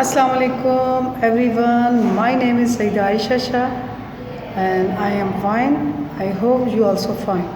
Assalamu alaikum everyone. My name is Saida Aisha Shah and I am fine. I hope you also fine.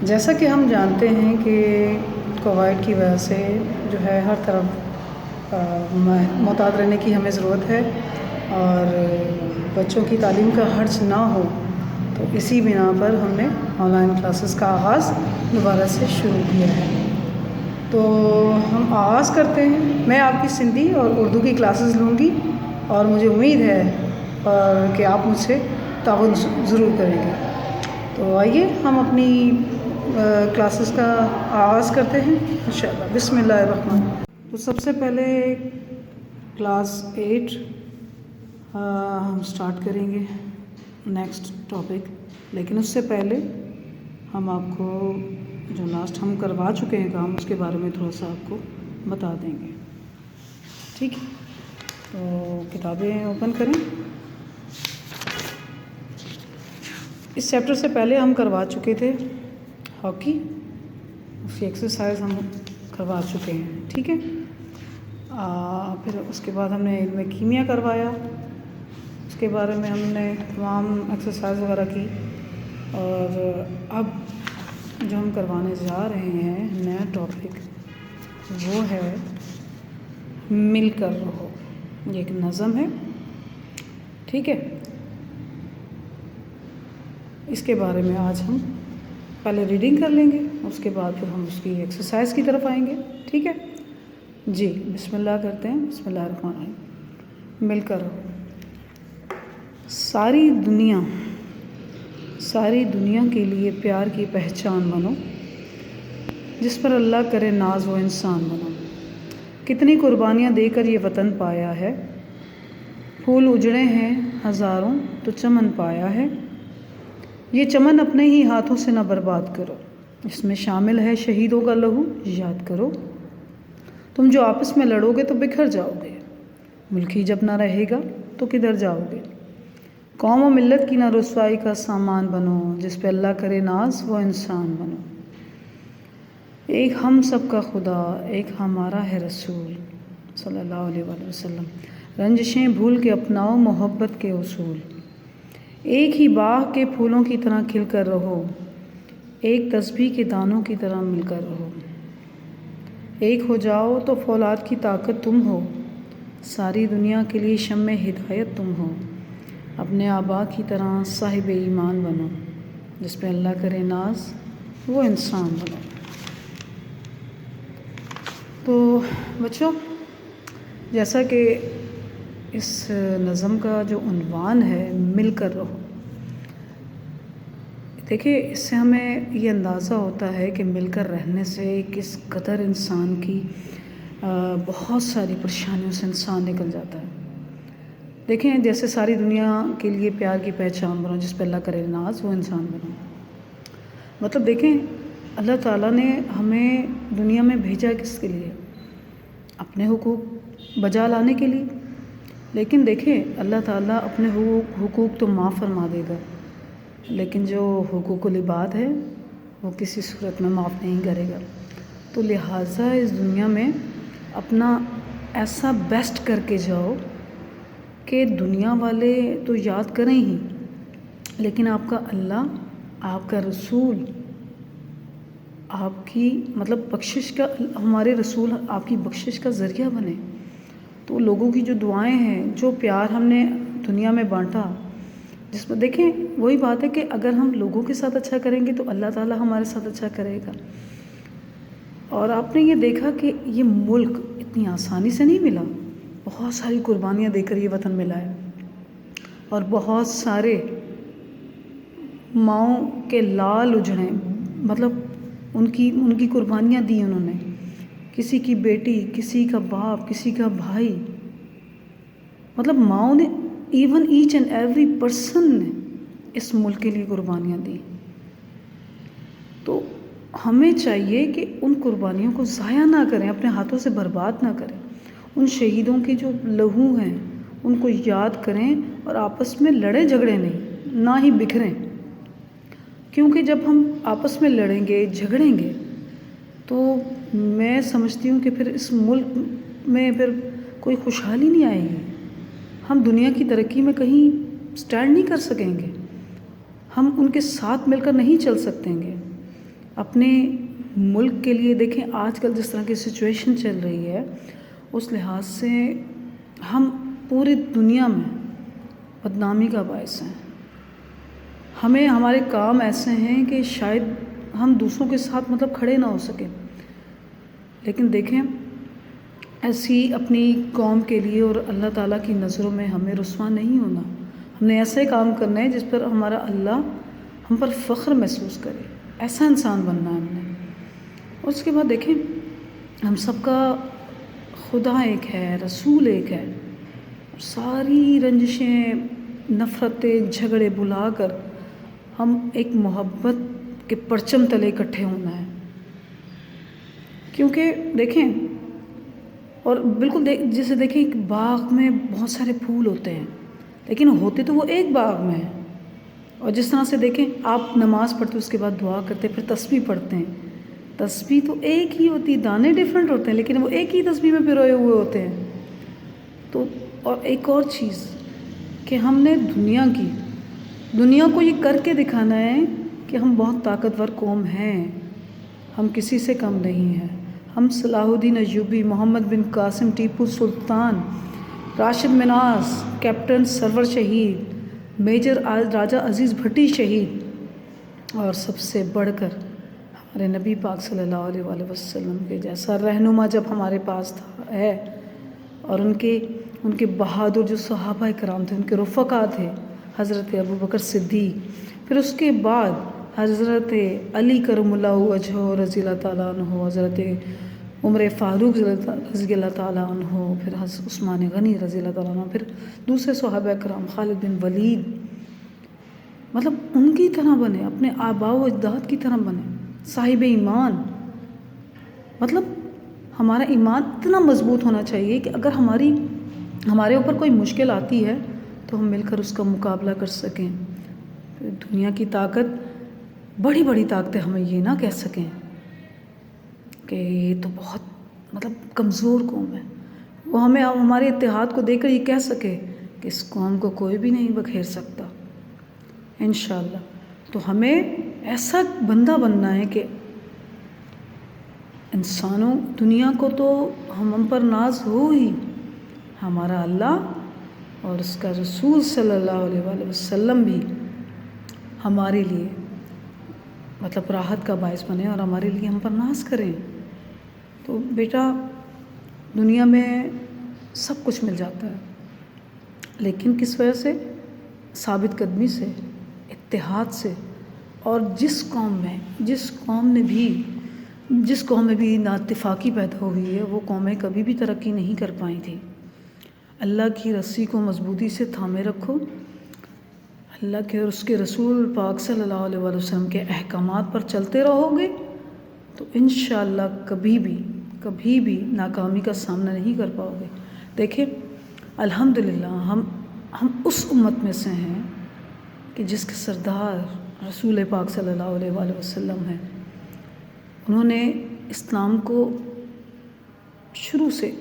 جیسا کہ ہم جانتے ہیں کہ کووڈ کی وجہ سے جو ہے ہر طرف محتاط رہنے کی ہمیں ضرورت ہے اور بچوں کی تعلیم کا حرج نہ ہو، تو اسی بنا پر ہم نے آن لائن کلاسز کا آغاز دوبارہ سے شروع کیا ہے۔ تو ہم آغاز کرتے ہیں۔ میں آپ کی سندھی اور اردو کی کلاسز لوں گی اور مجھے امید ہے کہ آپ مجھ سے تعاون ضرور کریں گے۔ تو آئیے ہم اپنی کلاسز کا آغاز کرتے ہیں انشاءاللہ۔ بسم اللہ الرحمن۔ تو سب سے پہلے کلاس 8 ہم سٹارٹ کریں گے نیکسٹ ٹاپک، لیکن اس سے پہلے ہم آپ کو جو لاسٹ ہم کروا چکے ہیں کام اس کے بارے میں تھوڑا سا آپ کو بتا دیں گے، ٹھیک ہے؟ تو کتابیں اوپن کریں۔ اس چیپٹر سے پہلے ہم کروا چکے تھے ہاکی، اس کی ایکسرسائز ہم کروا چکے ہیں، ٹھیک ہے؟ پھر اس کے بعد ہم نے علم کیمیا کروایا، اس کے بارے میں ہم نے تمام ایکسرسائز وغیرہ کی، اور اب جو ہم کروانے جا رہے ہیں نیا ٹاپک وہ ہے مل کر رہو۔ یہ ایک نظم ہے، ٹھیک ہے؟ اس کے بارے میں آج ہم پہلے ریڈنگ کر لیں گے، اس کے بعد پھر ہم اس کی ایکسرسائز کی طرف آئیں گے، ٹھیک ہے جی؟ بسم اللہ کرتے ہیں۔ بسم اللہ الرحمن الرحیم۔ مل کر رہو۔ ساری دنیا کے لیے پیار کی پہچان بنو، جس پر اللہ کرے ناز وہ انسان بنو۔ کتنی قربانیاں دے کر یہ وطن پایا ہے، پھول اجڑے ہیں ہزاروں تو چمن پایا ہے۔ یہ چمن اپنے ہی ہاتھوں سے نہ برباد کرو، اس میں شامل ہے شہیدوں کا لہو یاد کرو۔ تم جو آپس میں لڑو گے تو بکھر جاؤ گے، ملک ہی جب نہ رہے گا تو کدھر جاؤ گے۔ قوم و ملت کی نہ رسوائی کا سامان بنو، جس پہ اللہ کرے ناز وہ انسان بنو۔ ایک ہم سب کا خدا، ایک ہمارا ہے رسول صلی اللہ علیہ وآلہ وسلم۔ رنجشیں بھول کے اپناؤ محبت کے اصول۔ ایک ہی باغ کے پھولوں کی طرح کھل کر رہو، ایک تسبیح کے دانوں کی طرح مل کر رہو۔ ایک ہو جاؤ تو فولاد کی طاقت تم ہو، ساری دنیا کے لیے شمع ہدایت تم ہو۔ اپنے آبا کی طرح صاحب ایمان بنو، جس پہ اللہ کرے ناز وہ انسان بنو۔ تو بچوں، جیسا کہ اس نظم کا جو عنوان ہے مل کر رہو، دیکھیں اس سے ہمیں یہ اندازہ ہوتا ہے کہ مل کر رہنے سے کس قدر انسان کی بہت ساری پریشانیوں سے انسان نکل جاتا ہے۔ دیکھیں جیسے ساری دنیا کے لیے پیار کی پہچان بنو، جس پہ اللہ کرے ناز وہ انسان بنو۔ مطلب دیکھیں اللہ تعالیٰ نے ہمیں دنیا میں بھیجا کس کے لیے؟ اپنے حقوق بجا لانے کے لیے۔ لیکن دیکھیں اللہ تعالیٰ اپنے حقوق تو معاف فرما دے گا، لیکن جو حقوق العباد ہے وہ کسی صورت میں معاف نہیں کرے گا۔ تو لہٰذا اس دنیا میں اپنا ایسا بیسٹ کر کے جاؤ کہ دنیا والے تو یاد کریں ہی، لیکن آپ کا اللہ، آپ کا رسول، آپ کی مطلب بخشش کا، ہمارے رسول آپ کی بخشش کا ذریعہ بنے۔ تو لوگوں کی جو دعائیں ہیں، جو پیار ہم نے دنیا میں بانٹا، جس میں دیکھیں وہی بات ہے کہ اگر ہم لوگوں کے ساتھ اچھا کریں گے تو اللہ تعالیٰ ہمارے ساتھ اچھا کرے گا۔ اور آپ نے یہ دیکھا کہ یہ ملک اتنی آسانی سے نہیں ملا، بہت ساری قربانیاں دے کر یہ وطن ملا ہے، اور بہت سارے ماؤں کے لال اجڑے، مطلب ان کی قربانیاں دی انہوں نے، کسی کی بیٹی، کسی کا باپ، کسی کا بھائی، مطلب ماؤں نے، even each and every person نے اس ملک کے لیے قربانیاں دی۔ تو ہمیں چاہیے کہ ان قربانیوں کو ضائع نہ کریں، اپنے ہاتھوں سے برباد نہ کریں۔ ان شہیدوں کے جو لہو ہیں ان کو یاد کریں، اور آپس میں لڑے جھگڑے نہیں، نہ ہی بکھریں، کیونکہ جب ہم آپس میں لڑیں گے جھگڑیں گے تو میں سمجھتی ہوں کہ پھر اس ملک میں پھر کوئی خوشحالی نہیں آئے گی، ہم دنیا کی ترقی میں کہیں سٹینڈ نہیں کر سکیں گے، ہم ان کے ساتھ مل کر نہیں چل سکیں گے۔ اپنے ملک کے لیے دیکھیں آج کل جس طرح کی سچویشن چل رہی ہے، اس لحاظ سے ہم پوری دنیا میں بدنامی کا باعث ہیں۔ ہمیں ہمارے کام ایسے ہیں کہ شاید ہم دوسروں کے ساتھ کھڑے نہ ہو سکیں، لیکن دیکھیں ایسی اپنی قوم کے لیے اور اللہ تعالیٰ کی نظروں میں ہمیں رسوا نہیں ہونا۔ ہم نے ایسے کام کرنا ہے جس پر ہمارا اللہ ہم پر فخر محسوس کرے، ایسا انسان بننا ہے ہم نے۔ اور اس کے بعد دیکھیں ہم سب کا خدا ایک ہے، رسول ایک ہے، ساری رنجشیں، نفرتیں، جھگڑے بھلا کر ہم ایک محبت کے پرچم تلے اکٹھے ہونا ہے۔ کیونکہ دیکھیں اور بالکل جیسے دیکھیں ایک باغ میں بہت سارے پھول ہوتے ہیں، لیکن ہوتے تو وہ ایک باغ میں ہیں۔ اور جس طرح سے دیکھیں آپ نماز پڑھتے اس کے بعد دعا کرتے پھر تسبیح پڑھتے ہیں، تسبیح تو ایک ہی ہوتی، دانے ڈیفرنٹ ہوتے ہیں لیکن وہ ایک ہی تسبیح میں پروئے ہوئے ہوتے ہیں۔ تو اور ایک اور چیز کہ ہم نے دنیا کو یہ کر کے دکھانا ہے کہ ہم بہت طاقتور قوم ہیں، ہم کسی سے کم نہیں ہیں۔ ہم صلاح الدین ایوبی، محمد بن قاسم، ٹیپو سلطان، راشد مناس، کیپٹن سرور شہید، میجر راجہ عزیز بھٹی شہید، اور سب سے بڑھ کر ہمارے نبی پاک صلی اللہ علیہ وآلہ وسلم کے جیسا رہنما جب ہمارے پاس ہے، اور ان کے بہادر جو صحابہ کرام تھے، ان کے رفقا تھے، حضرت ابوبکر صدیق، پھر اس کے بعد حضرت علی کرم اللہ وجہہ رضی اللہ تعالیٰ عنہ، حضرت عمر فاروق رضی اللہ تعالیٰ عنہ، پھر حضرت عثمان غنی رضی اللہ تعالیٰ عنہ، پھر دوسرے صحابہ کرام خالد بن ولید، ان کی طرح بنے، اپنے آباء و اجداد کی طرح بنے، صاحب ایمان۔ ہمارا ایمان اتنا مضبوط ہونا چاہیے کہ اگر ہمارے اوپر کوئی مشکل آتی ہے تو ہم مل کر اس کا مقابلہ کر سکیں۔ دنیا کی طاقت، بڑی بڑی طاقتیں ہمیں یہ نہ کہہ سکیں کہ یہ تو بہت کمزور قوم ہے، وہ ہمیں ہمارے اتحاد کو دیکھ کر یہ کہہ سکے کہ اس قوم کو کوئی بھی نہیں بکھیر سکتا انشاءاللہ۔ تو ہمیں ایسا بندہ بننا ہے کہ انسانوں، دنیا کو تو ہم پر ناز ہو ہی، ہمارا اللہ اور اس کا رسول صلی اللہ علیہ وآلہ وسلم بھی ہمارے لیے راحت کا باعث بنے اور ہمارے لیے ہم پر ناز کریں۔ تو بیٹا دنیا میں سب کچھ مل جاتا ہے، لیکن کس وجہ سے؟ ثابت قدمی سے، اتحاد سے۔ اور جس قوم میں بھی نااتفاقی پیدا ہوئی ہے، وہ قومیں کبھی بھی ترقی نہیں کر پائیں تھیں۔ اللہ کی رسی کو مضبوطی سے تھامے رکھو، اللہ کے اور اس کے رسول پاک صلی اللہ علیہ وآلہ وسلم کے احکامات پر چلتے رہو گے تو انشاءاللہ کبھی بھی ناکامی کا سامنا نہیں کر پاؤ گے۔ دیکھیں الحمدللہ ہم اس امت میں سے ہیں کہ جس کے سردار رسول پاک صلی اللہ علیہ وآلہ وسلم ہیں۔ انہوں نے اسلام کو شروع سے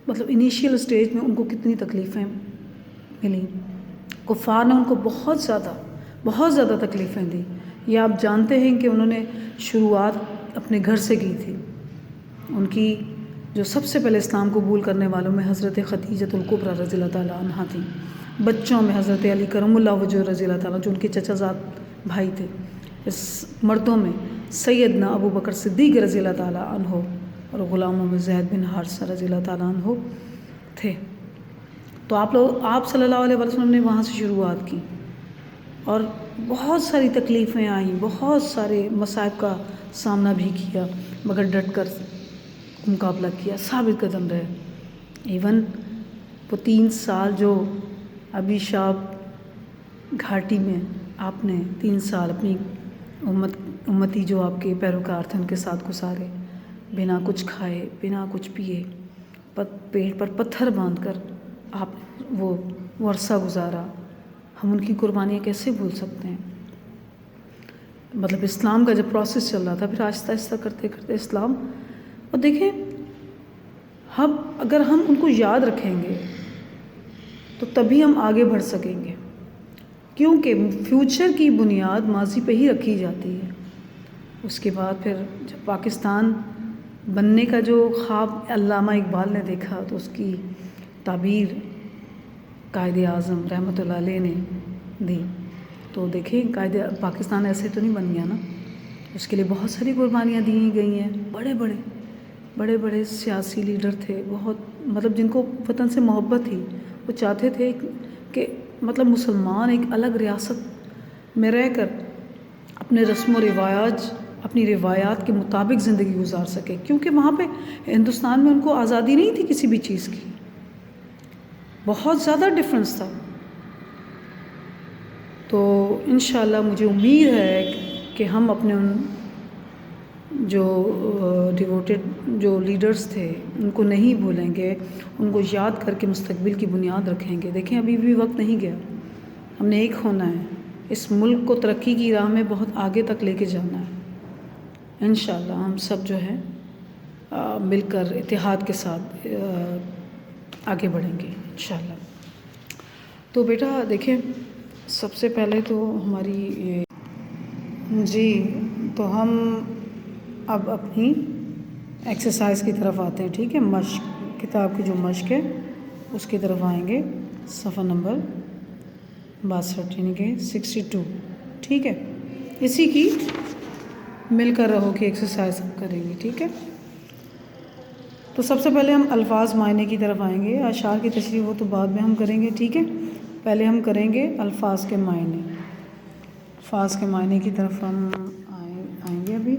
انیشیل اسٹیج میں ان کو کتنی تکلیفیں ملیں، کفار نے ان کو بہت زیادہ تکلیفیں دیں۔ یہ آپ جانتے ہیں کہ انہوں نے شروعات اپنے گھر سے کی تھی۔ ان کی جو سب سے پہلے اسلام قبول کرنے والوں میں حضرت خدیجۃ الکبریٰ رضی اللہ تعالیٰ عنہا تھیں، بچوں میں حضرت علی کرم اللہ وجہہ رضی اللہ تعالیٰ جو ان کے چچا زاد بھائی تھے، اس مردوں میں سیدنا ابوبکر صدیق رضی اللہ تعالیٰ عنہ، اور غلاموں میں زید بن حارثہ رضی اللہ تعالیٰ عنہ تھے۔ تو آپ صلی اللہ علیہ وسلم نے وہاں سے شروعات کی اور بہت ساری تکلیفیں آئیں، بہت سارے مصائب کا سامنا بھی کیا، مگر ڈٹ کر مقابلہ کیا، ثابت قدم رہے۔ ایون وہ 3 سال جو ابھی شاب گھاٹی میں آپ نے 3 سال اپنی امتی جو آپ کے پیروکار تھے ان کے ساتھ گزارے، بنا کچھ کھائے، بنا کچھ پیے، پیٹ پر پتھر باندھ کر آپ وہ عرصہ گزارا۔ ہم ان کی قربانیاں کیسے بھول سکتے ہیں؟ اسلام کا جب پروسیس چل رہا تھا، پھر آہستہ آہستہ کرتے کرتے اسلام، اور دیکھیں اگر ہم ان کو یاد رکھیں گے تو تبھی ہم آگے بڑھ سکیں گے، کیونکہ فیوچر کی بنیاد ماضی پہ ہی رکھی جاتی ہے۔ اس کے بعد پھر جب پاکستان بننے کا جو خواب علامہ اقبال نے دیکھا تو اس کی تعبیر قائد اعظم رحمۃ اللہ علیہ نے دی۔ تو دیکھیں پاکستان ایسے تو نہیں بن گیا نا، اس کے لیے بہت ساری قربانیاں دی گئی ہیں۔ بڑے بڑے سیاسی لیڈر تھے، بہت مطلب جن کو وطن سے محبت تھی، وہ چاہتے تھے کہ مطلب مسلمان ایک الگ ریاست میں رہ کر اپنے رسم و رواج، اپنی روایات کے مطابق زندگی گزار سکے، کیونکہ وہاں پہ ہندوستان میں ان کو آزادی نہیں تھی کسی بھی چیز کی، بہت زیادہ ڈفرینس تھا۔ تو انشاءاللہ مجھے امید ہے کہ ہم اپنے ان جو ڈیووٹیڈ جو لیڈرز تھے ان کو نہیں بھولیں گے، ان کو یاد کر کے مستقبل کی بنیاد رکھیں گے۔ دیکھیں ابھی بھی وقت نہیں گیا، ہم نے ایک ہونا ہے، اس ملک کو ترقی کی راہ میں بہت آگے تک لے کے جانا ہے۔ انشاءاللہ ہم سب جو ہے مل کر اتحاد کے ساتھ آگے بڑھیں گے انشاءاللہ۔ تو بیٹا دیکھیں، سب سے پہلے تو ہماری جی تو ہم اب اپنی ایکسرسائز کی طرف آتے ہیں، ٹھیک ہے؟ مشق، کتاب کی جو مشق ہے اس کی طرف آئیں گے، صفحہ نمبر 62 یعنی کہ 62، ٹھیک ہے؟ اسی کی مل کر رہو کہ ایکسرسائز کریں گے، ٹھیک ہے؟ تو سب سے پہلے ہم الفاظ معنی کی طرف آئیں گے، اشعار کی تشریح وہ تو بعد میں ہم کریں گے، ٹھیک ہے؟ پہلے ہم کریں گے الفاظ کے معنی۔ الفاظ کے معنی کی طرف ہم آئیں گے ابھی۔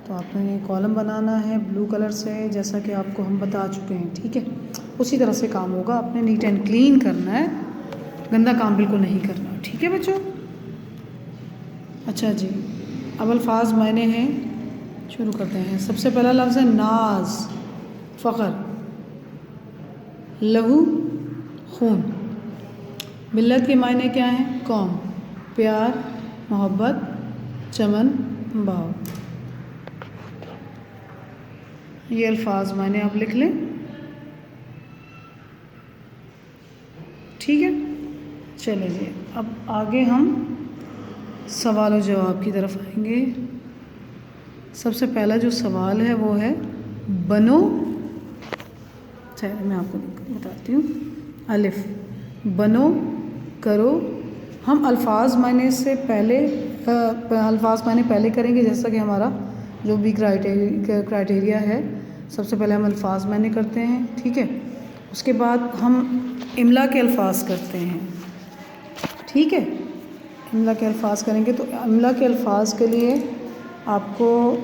تو آپ نے کالم بنانا ہے بلو کلر سے، جیسا کہ آپ کو ہم بتا چکے ہیں، ٹھیک ہے؟ اسی طرح سے کام ہوگا، آپ نے نیٹ اینڈ کلین کرنا ہے، گندا کام بالکل نہیں کرنا، ٹھیک ہے بچوں؟ اچھا جی، اب الفاظ معنی ہیں، شروع کرتے ہیں۔ سب سے پہلا لفظ ہے ناز، فخر، لہو، خون۔ ملت کے معنی کیا ہیں؟ قوم، پیار، محبت، چمن، باغ۔ یہ الفاظ معنی آپ لکھ لیں، ٹھیک ہے؟ چلیں جی، اب آگے ہم سوال و جواب کی طرف آئیں گے۔ سب سے پہلا جو سوال ہے وہ ہے بنو، چلیں میں آپ کو بتاتی ہوں، الف، بنو، کرو۔ ہم الفاظ معنی سے پہلے الفاظ معنی پہلے کریں گے، جیسا کہ ہمارا جو بھی کرائٹیریا ہے۔ سب سے پہلے ہم الفاظ معنی کرتے ہیں، ٹھیک ہے؟ اس کے بعد ہم املا کے الفاظ کرتے ہیں، ٹھیک ہے؟ املا کے الفاظ کریں گے، تو املا کے الفاظ کے لیے آپ کو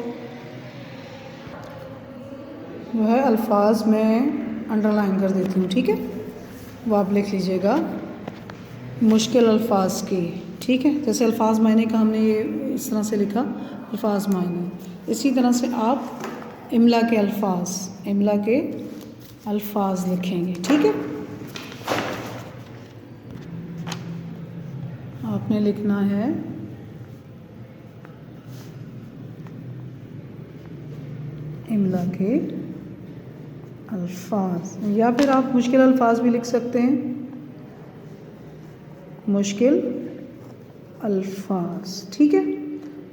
جو ہے الفاظ میں انڈر لائن کر دیتی ہوں، ٹھیک ہے؟ وہ آپ لکھ لیجئے گا، مشکل الفاظ کی، ٹھیک ہے؟ جیسے الفاظ معنی کا ہم نے یہ اس طرح سے لکھا، الفاظ معنی، اسی طرح سے آپ املا کے الفاظ لکھیں گے، ٹھیک ہے؟ آپ نے لکھنا ہے املا کے الفاظ، یا پھر آپ مشکل الفاظ بھی لکھ سکتے ہیں، مشکل الفاظ، ٹھیک ہے؟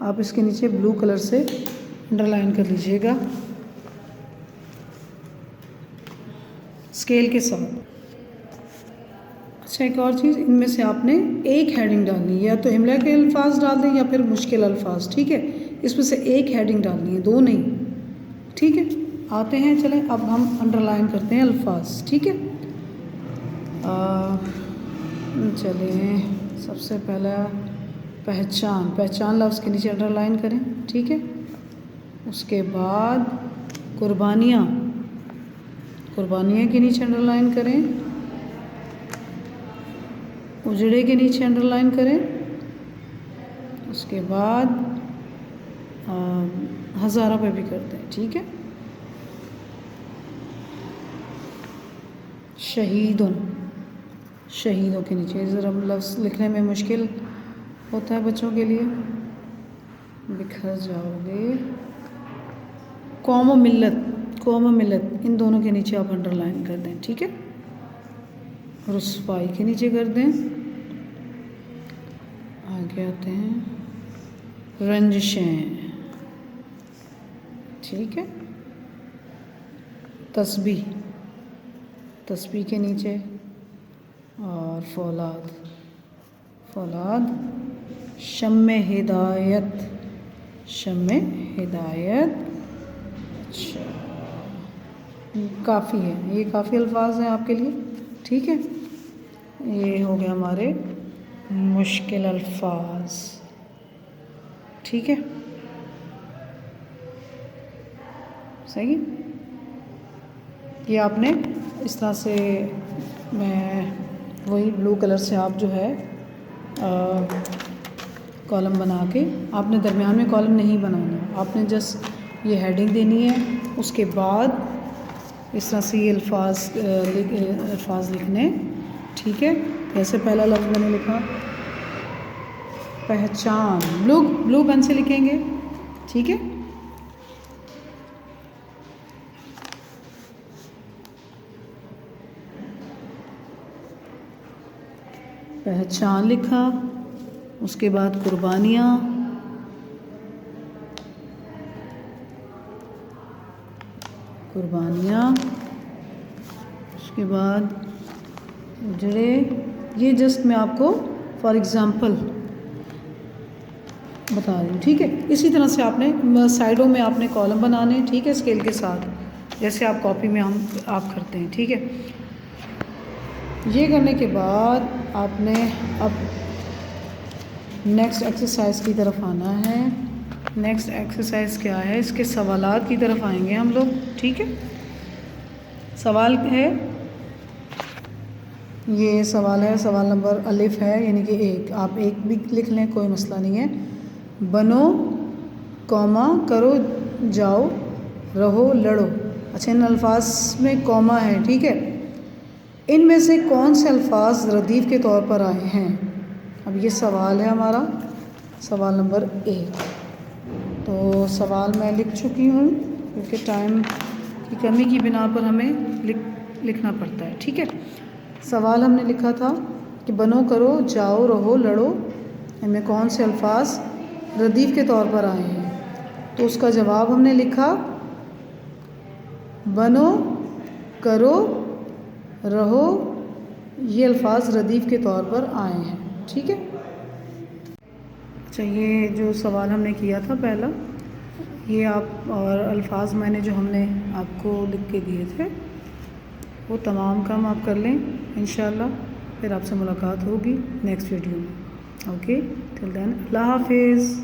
آپ اس کے نیچے بلو کلر سے انڈر لائن کر لیجئے گا اسکیل کے ساتھ۔ اچھا، ایک اور چیز، ان میں سے آپ نے ایک ہیڈنگ ڈالنی ہے، یا تو املا کے الفاظ ڈال دیں یا پھر مشکل الفاظ، ٹھیک ہے؟ اس میں سے ایک ہیڈنگ ڈالنی ہے، دو نہیں، ٹھیک ہے؟ آتے ہیں، چلیں اب ہم انڈر لائن کرتے ہیں الفاظ، ٹھیک ہے؟ چلیں، سب سے پہلا پہچان لفظ کے نیچے انڈر لائن کریں، ٹھیک ہے؟ اس کے بعد قربانیاں کے نیچے انڈر لائن کریں، اجڑے کے نیچے انڈر لائن کریں، اس کے بعد ہزارہ پہ بھی کرتے ہیں، ٹھیک ہے؟ شہیدوں کے نیچے ذرا لفظ لکھنے میں مشکل ہوتا ہے بچوں کے لیے، بکھر جاؤ گے۔ قوم و ملت، قوم ملت، ان دونوں کے نیچے آپ انڈر لائن کر دیں، ٹھیک ہے، رسوائی کے نیچے کر دیں. آگے آتے ہیں رنجشیں، ٹھیک ہے، تسبیح، تسبیح کے نیچے، اور فولاد، فولاد، شم ہدایت، شم ہدایت. اچھا کافی ہے، یہ کافی الفاظ ہیں آپ کے لیے، ٹھیک ہے. یہ ہو گیا ہمارے مشکل الفاظ، ٹھیک ہے، صحیح. یہ آپ نے اس طرح سے، میں وہی بلو کلر سے آپ جو ہے کالم بنا کے، آپ نے درمیان میں کالم نہیں بنانا، آپ نے جسٹ یہ ہیڈنگ دینی ہے، اس کے بعد اس طرح سے یہ الفاظ لکھنے، ٹھیک ہے. جیسے پہلا لفظ میں نے لکھا پہچان، بلو پین سے لکھیں گے، ٹھیک ہے. پہچان لکھا، اس کے بعد قربانیاں، قربانیاں، اس کے بعد اجڑے. یہ جسٹ میں آپ کو فار ایگزامپل بتا رہی ہوں، ٹھیک ہے. اسی طرح سے آپ نے سائڈوں میں آپ نے کالم بنانے، ٹھیک ہے، اسکیل کے ساتھ، جیسے آپ کاپی میں آپ کرتے ہیں، ٹھیک ہے. یہ کرنے کے بعد آپ نے اب نیکسٹ ایکسرسائز کی طرف آنا ہے. نیکسٹ ایکسرسائز کیا ہے؟ اس کے سوالات کی طرف آئیں گے ہم لوگ، ٹھیک ہے. سوال ہے، یہ سوال ہے، سوال نمبر الف ہے، یعنی کہ ایک، آپ ایک بھی لکھ لیں، کوئی مسئلہ نہیں ہے. بنو، کوما، کرو، جاؤ، رہو، لڑو. اچھا، ان الفاظ میں کوما ہے، ٹھیک ہے. ان میں سے کون سے الفاظ ردیف کے طور پر آئے ہیں؟ اب یہ سوال ہے ہمارا، سوال نمبر ایک. تو سوال میں لکھ چکی ہوں، کیونکہ ٹائم کی کمی کی بنا پر ہمیں لکھنا پڑتا ہے، ٹھیک ہے. سوال ہم نے لکھا تھا کہ بنو، کرو، جاؤ، رہو، لڑو، ان میں کون سے الفاظ ردیف کے طور پر آئے ہیں؟ تو اس کا جواب ہم نے لکھا بنو، کرو، رہو، یہ الفاظ ردیف کے طور پر آئے ہیں، ٹھیک ہے. اچھا، یہ جو سوال ہم نے کیا تھا پہلا، یہ آپ اور الفاظ میں نے جو ہم نے آپ کو لکھ کے دیے تھے، وہ تمام کام آپ کر لیں انشاءاللہ. پھر آپ سے ملاقات ہوگی نیکسٹ ویڈیو میں. اوکے، ٹل دین، اللہ حافظ.